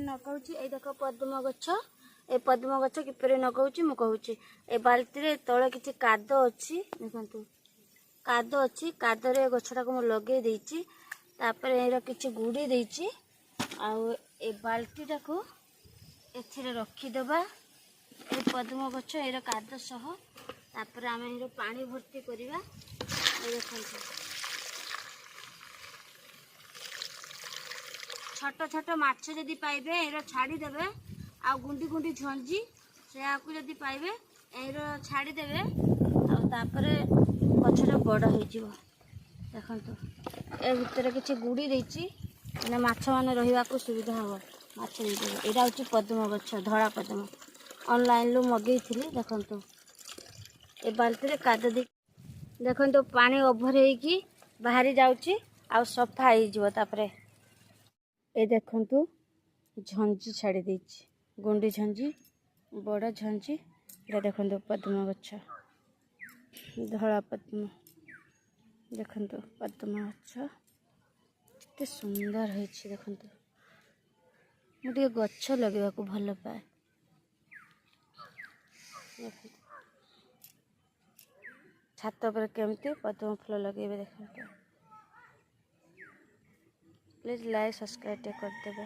नगाऊँ ये देख पद्म गछ ए पद्म गछ किपरि नगाऊँ मु कहूँ ए बाल्टी तले किसी काद अच्छी देखु काद अच्छी कादरे गछटा को लगे देछि तापर एरा किछि गुड़ी देछि आउ ए बाल्टीटा को एथिरे रखिदेबा ए पद्म गछ एरा काद सह तापर आम एरो पानी भर्ती करवा देखो छोट छोट माछ जदि पाइबे एरो छाड़ीदेवे आ गुंडी गुंडी झंझी से जदि पाइबे एरो छाड़ीदेवे आपर गछटा बड़ हो देखो ए भितर किसी गुड़ी देछि माछ मैंने रहा सुविधा हम माछ देदेवे यहाँ हूँ पद्म गछ धड़ा पद्म ऑनलाइन मगई थी देखो ए बाल्टी काद दे देखो पानी ओभर हो बाहरी जाऊँगी आ सफा हो ए देखु झंझी छाड़ी देछि गुंडी झंझी बड़ झंझी ये देखो पद्म गछ धड़ा पद्म देखो पद्म गछ केते सुंदर है देखो मुझे गछ लगे भल पाए छात पर केमती पद्म फूल लगे देखो प्लीज लाइक सब्सक्राइब करदेवे।